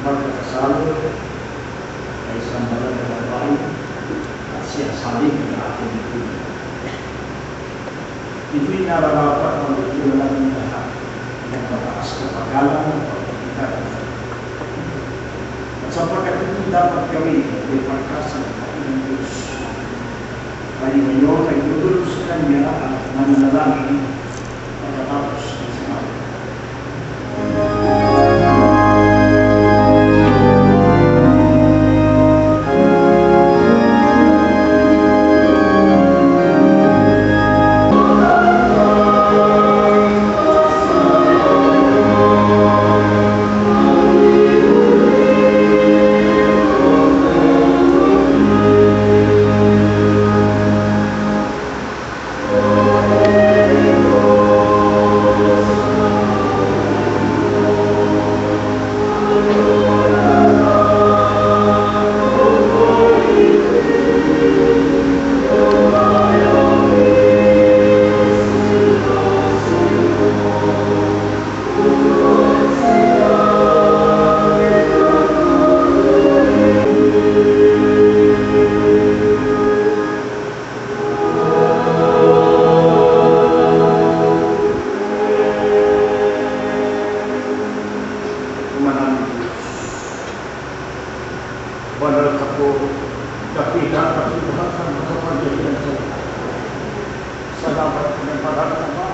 pagkakasalo ay isang banal na babae at sinasabi ng ating ito. Ito'y nararapat ang ito natin lahat ng mataas na paggalang ng pagkakitan. At sapagkat ito dapat gawin ay pagkasa ng ating Diyos. Tayo ngayon ay tutulog sa Kanya at mananalangin pagkatapos ng sinabi. Banal ka po, dakila at ibuhat ng makapangyarihan sa iyo. Salamat po ng banal na ba,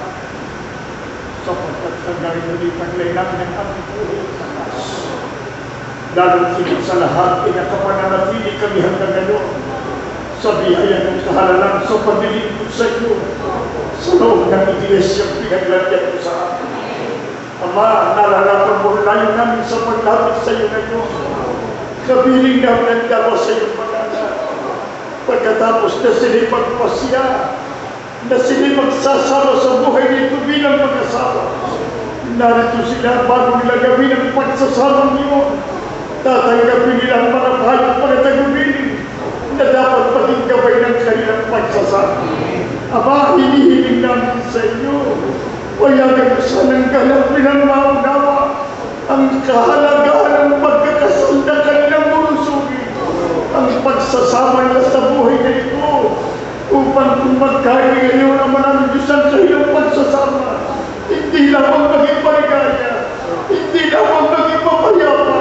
sapagkat sa galing taglay namin ang aming buhay sa taas. Lalo't higit sa lahat, pinakapananatili kami hanggang ngayon sa biyaya ng kahalalan sa paglilingkod sa iyo sa loob ng iglesia pinaglagyan mo sa atin. Ama, nalalaman mo layo namin sa paglapit sa iyo ngayon. Kapiling namin ang dalawa sa iyong pangalan. Pagkatapos na sila'y magpasya, na sila'y magsasama sa buhay nito bilang mag-asawa. Narito sila bago nila gawin ang pagsasama niyo. Tatanggapin nila ang mga bahayag panatagubilin na dapat maging gabay ng kanilang pagsasama. Ama, hinihiling namin sa iyo. Wayagan mo sanang galapin ang maunawa ang kahalagaan ng pagkakasal na kanilang murusugin, ang pagsasama nila sa buhay na ito, upang kung magkahilingayon naman ang Diyos ang kanilang pagsasama, hindi lamang maging maligaya, hindi lamang maging mapayapa,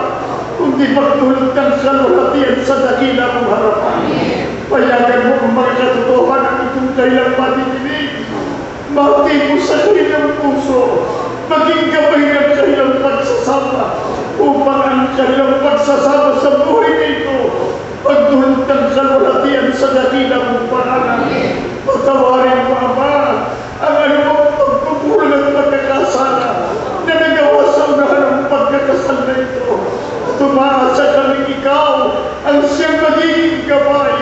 kundi magdulot ng kalulatian sa dakila mong harapan. Payagan mo ang mga katotohanan itong kailang patinig. Matibos sa kanilang puso, maging gabay ng kanilang pagsasama, upang ang kanilang pagsasama sa buhay nito magdulot ng kalulatian sa dakila mong pangalan. Patawarin mo, Ama, ang anumang pagkukulang at pagkakasala na nagawa sa unahan ng pagkakasal na ito. Tumaasa kaming ikaw ang siyang magiging gabay.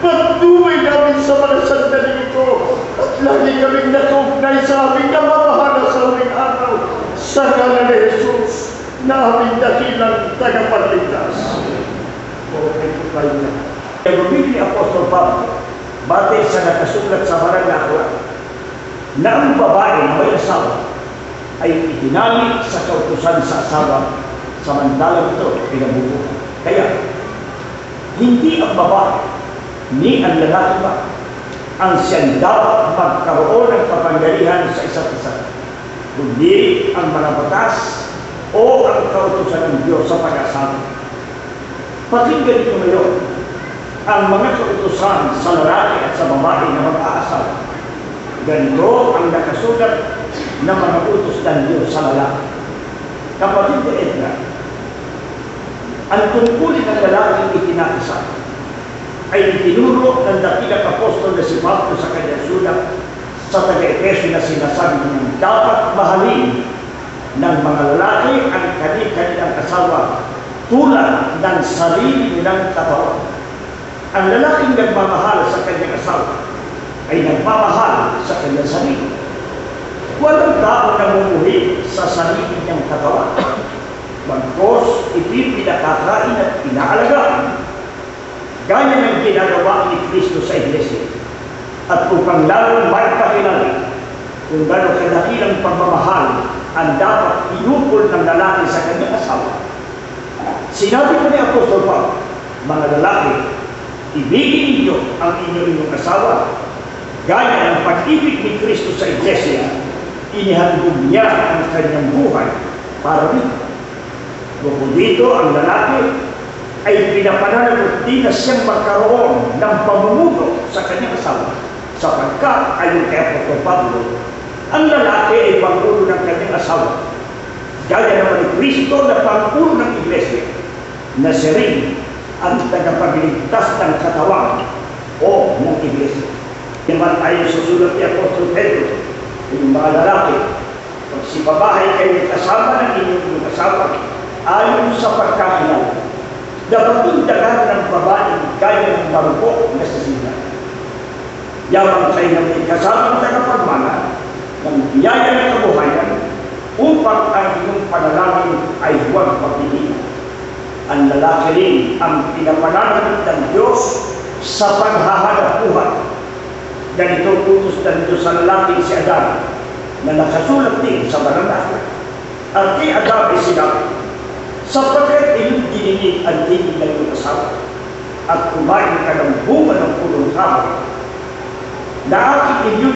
Pagduway namin sa mga sandali ito at lagi kaming nakaugnay sa aming namamahala sa huling araw sa ngalan ni Jesus na aming dakilang tagapagligtas. Nagumit ni Apostol Pablo batay sa nakasulat sa Banal na Aklat na ang babae na may asawa ay itinali sa kautusan sa asawa samantalang ito pinabubuhay. Kaya, hindi ang babae ni ang lalaki ba ang siyang dapat magkaroon ng kapangyarihan sa isa't isa, kundi ang mga batas o ang kautusan ng Diyos sa pag-asawa. Pakinggan niyo ngayon ang mga kautusan sa lalaki at sa babae na mag-aasawa. Ganito ang nakasulat ng mga utos ng Diyos sa lalaki. Kapatid ni Edgar, ang tungkulin ng lalaking itinakisa ay itinuro ng dakilang apostol na si Pablo sa kanyang sulat sa taga-Efeso na sinasabi niyang dapat mahalin ng mga lalaki ang kanilang asawa tulad ng sarili nilang katawan. Ang lalaking nagmamahal sa kanyang asawa ay nagmamahal sa kanyang sarili. Walang tao na mumuhi sa sarili niyang katawan. Bagkos, ipinakakain at inaalagaan gaya ng ginagawa ni Kristo sa Iglesia. At upang lalong may pakilala kung gano'ng kadakilang pagmamahal ang dapat inukol ng lalaki sa kanyang asawa. Sinabi ko ni Apostol Pablo, mga lalaki, ibigin ninyo ang inyong asawa gaya ng pag-ibig ni Kristo sa Iglesia. Inihandog niya ang kanyang buhay para dito. Bukod dito, ang lalaki ay pinapananagot din na siyang magkaroon ng pamumuno sa kanyang asawa. Sapagkat, ayon kay Apostol Pablo, ang lalaki ay pangulo ng kanyang asawa. Gaya naman ni Kristo na pangulo ng Iglesia, na siya rin ang tagapagligtas ng katawan o ng Iglesia. Naman tayo sa sulat ni Apostol Pedro, yung mga lalaki, pag si babae kayo kasama ng inyong asawa, ayon sa pagkakilala, dapat tindagan ng babae gaya ng marupok na sa sila. Yamang kayo na may kasama ng tagapagmana ng biyaya ng kabuhayan upang ang inyong panalangin ay huwag pagpiliin. Ang lalaki rin ang pinapananagot ng Diyos sa paghahanap buhay. Ganito utos ng Diyos sa lalaki si Adam na nakasulat din sa Banal na Aklat. At kay Adam ay sinabi, sapagkat iyong dininig ang tinig ng iyong asawa at kumain ka ng bunga ng pulong kahoy na aking inyong